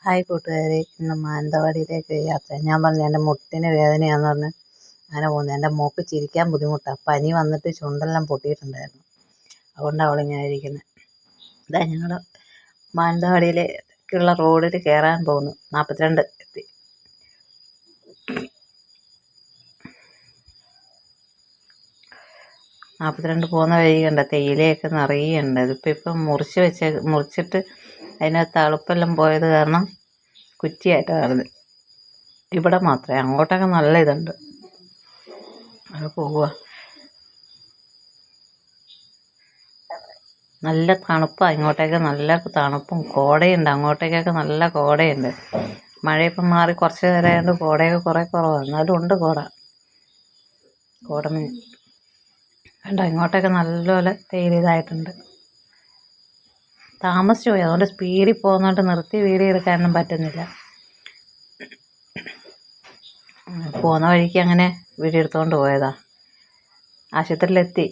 Hi കൂട്ടുകാരെ, ഇന്ന് മാനന്തവാടിയിലേക്ക് യാത്ര. ഞാൻ പറഞ്ഞു എൻ്റെ മുട്ടിന് വേദനയാണെന്ന് പറഞ്ഞ് അങ്ങനെ പോകുന്നത്. എൻ്റെ മോൾക്ക് ചിരിക്കാൻ ബുദ്ധിമുട്ടാണ്. പനി വന്നിട്ട് ചുണ്ടെല്ലാം പൊട്ടിയിട്ടുണ്ടായിരുന്നു. അതുകൊണ്ടാണ് അവളിങ്ങനെ ഇരിക്കുന്നത്. ഇതാ ഞങ്ങൾ മാനന്തവാടിയിലേക്കുള്ള റോഡിൽ കയറാൻ പോകുന്നു. 42 എത്തി. പോകുന്ന വഴി കണ്ട തേയിലയൊക്കെ നിറയുണ്ട്. ഇപ്പം മുറിച്ചിട്ട് അതിനകത്ത് അളുപ്പെല്ലാം പോയത് കാരണം കുറ്റിയായിട്ടാണ് കാണുന്നത്. ഇവിടെ മാത്രമേ, അങ്ങോട്ടൊക്കെ നല്ല ഇതുണ്ട്. അവിടെ പോവുക. നല്ല തണുപ്പാണ് ഇങ്ങോട്ടേക്ക്, നല്ല തണുപ്പും കോടയുണ്ട്. അങ്ങോട്ടേക്കൊക്കെ നല്ല കോടയുണ്ട്. മഴയിപ്പം മാറി കുറച്ച് നേരമായതുകൊണ്ട് കോടയൊക്കെ കുറേ കുറവാണ്. എന്നാലും ഉണ്ട് കോടമഞ്ഞ് കണ്ടോ. ഇങ്ങോട്ടൊക്കെ നല്ലപോലെ തേയിലതായിട്ടുണ്ട്. താമസിച്ചു പോയി, അതുകൊണ്ട് സ്പീഡിൽ പോകുന്നതുകൊണ്ട് നിർത്തി വീഡിയോ എടുക്കാനൊന്നും പറ്റുന്നില്ല. പോകുന്ന വഴിക്ക് അങ്ങനെ വീഡിയോ എടുത്തുകൊണ്ട് പോയതാ. ആശുപത്രിയിലെത്തി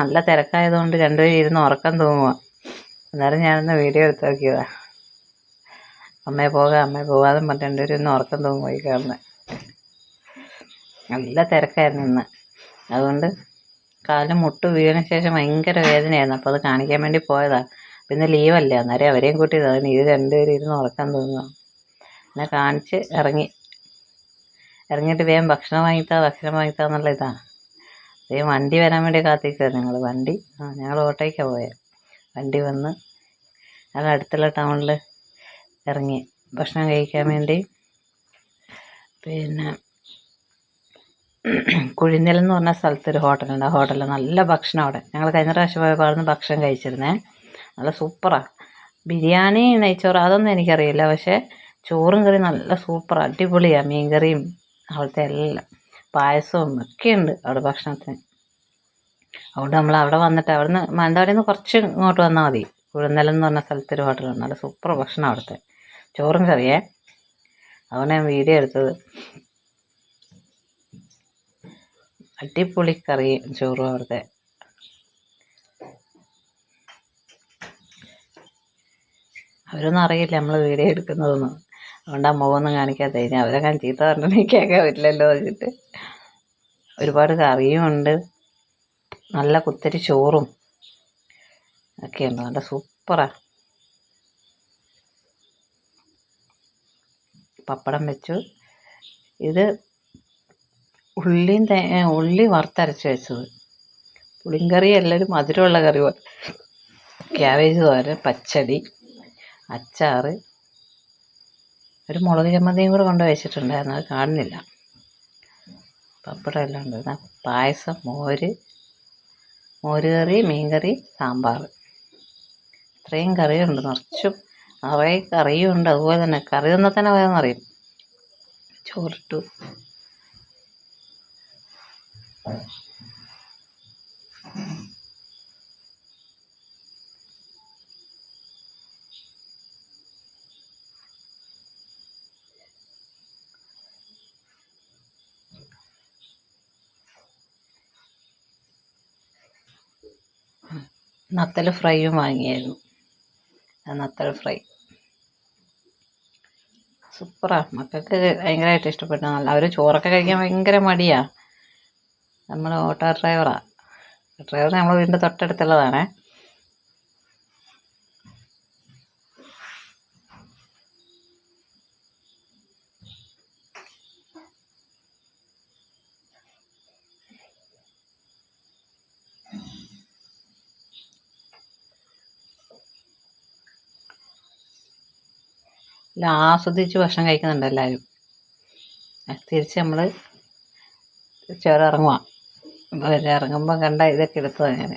നല്ല തിരക്കായതുകൊണ്ട് രണ്ടുപേരും ഇരുന്ന് ഉറക്കം തൂങ്ങുക. അന്നേരം ഞാനൊന്ന് വീഡിയോ എടുത്ത് നോക്കിയതാ. അമ്മയെ പോകാതെ പറഞ്ഞ് രണ്ടുപേരും ഇന്ന് ഉറക്കം തൂങ്ങി പോയി കിടന്ന്. നല്ല തിരക്കായിരുന്നു ഇന്ന്. അതുകൊണ്ട് കാല് മുട്ട് വീണ ശേഷം ഭയങ്കര വേദനയായിരുന്നു. അപ്പോൾ അത് കാണിക്കാൻ വേണ്ടി പോയതാണ്. പിന്നെ ലീവല്ലേ, അന്നേരം അവരെയും കൂട്ടിയതാണ്. ഇത് രണ്ടുപേരും ഇരുന്ന് ഉറക്കം തൂങ്ങുക. പിന്നെ കാണിച്ച് ഇറങ്ങിയിട്ട് വേഗം ഭക്ഷണം വാങ്ങിത്താന്നുള്ള ഇതാണ്. വേഗം വണ്ടി വരാൻ വേണ്ടി കാത്തിരിക്കുക ഞങ്ങൾ ഓട്ടോയ്ക്കാണ് പോയത്. വണ്ടി വന്ന് ഞങ്ങൾ അടുത്തുള്ള ടൗണിൽ ഇറങ്ങി ഭക്ഷണം കഴിക്കാൻ വേണ്ടി. പിന്നെ കുഴിനിലം എന്ന് പറഞ്ഞ സ്ഥലത്തൊരു ഹോട്ടലുണ്ട്. ആ ഹോട്ടലിൽ നല്ല ഭക്ഷണം. അവിടെ ഞങ്ങൾ കഴിഞ്ഞ പ്രാവശ്യം പോയപ്പോൾ അവിടെ നിന്ന് ഭക്ഷണം കഴിച്ചിരുന്നേ. നല്ല സൂപ്പറാണ്. ബിരിയാണി, നെയ്ച്ചോറ് അതൊന്നും എനിക്കറിയില്ല. പക്ഷേ ചോറും കറിയും നല്ല സൂപ്പറാണ്, അടിപൊളിയാണ്. മീൻ കറിയും അവിടുത്തെ എല്ലാം പായസവും ഒക്കെയുണ്ട് അവിടെ ഭക്ഷണത്തിന്. അതുകൊണ്ട് നമ്മൾ അവിടെ വന്നിട്ട് അവിടുന്ന് മാനന്തവാടിയിൽ നിന്ന് കുറച്ച് ഇങ്ങോട്ട് വന്നാൽ മതി. കുഴിനിലം എന്ന് പറഞ്ഞ സ്ഥലത്തൊരു ഹോട്ടലുണ്ട്. നല്ല സൂപ്പർ ഭക്ഷണം അവിടുത്തെ, ചോറും കറിയേ. അതുകൊണ്ട് ഞാൻ വീഡിയോ എടുത്തത്. അടിപൊളി കറിയും ചോറും അവിടുത്തെ. അവരൊന്നും അറിയില്ല നമ്മൾ വീഡിയോ എടുക്കുന്നതൊന്നും. അതുകൊണ്ട് ആ മുഖമൊന്നും കാണിക്കാത്ത. ഇനി അവരൊക്കെ ചീത്ത പറഞ്ഞിട്ട് കേൾക്കാൻ പറ്റില്ലല്ലോ വെച്ചിട്ട്. ഒരുപാട് കറിയും ഉണ്ട്, നല്ല കുത്തരി ചോറും ഒക്കെയുണ്ട്. നല്ല സൂപ്പറാണ്. പപ്പടം വെച്ചു. ഇത് ഉള്ളി വറുത്തരച്ച് വെച്ചത്. പുളിങ്കറി എല്ലാവരും മധുരമുള്ള കറി പോലെ. ക്യാബേജ് തോരൻ, പച്ചടി, അച്ചാറ്, ഒരു മുളക് ചമ്മന്തിയും കൂടെ കൊണ്ട് വെച്ചിട്ടുണ്ടായിരുന്നു, അത് കാണുന്നില്ല. പപ്പടം എല്ലാം ഉണ്ട്. പായസം, മോരുകറി, മീൻകറി, സാമ്പാർ, ഇത്രയും കറിയുണ്ട്. നിറയെ കറിയും ഉണ്ട്. അതുപോലെ തന്നെ കറി തന്നാൽ തന്നെ വേണമെന്നറിയും. ചോറിട്ടു. നത്തൽ ഫ്രൈയും വാങ്ങിയായിരുന്നു. നത്തൽ ഫ്രൈ സൂപ്പറാണ്. മക്കൾക്ക് ഭയങ്കരമായിട്ട് ഇഷ്ടപ്പെട്ടു. അവർ ചോറൊക്കെ കഴിക്കാൻ ഭയങ്കര മടിയാണ്. നമ്മൾ ഓട്ടോ ഡ്രൈവർ നമ്മൾ വീടിൻ്റെ തൊട്ടടുത്തുള്ളതാണേ. ആസ്വദിച്ച് ഭക്ഷണം കഴിക്കുന്നുണ്ട് എല്ലാവരും. തിരിച്ച് നമ്മൾ ഇറങ്ങുക. ഇറങ്ങുമ്പോൾ കണ്ട ഇതൊക്കെ എടുത്തതാണ് ഞാൻ.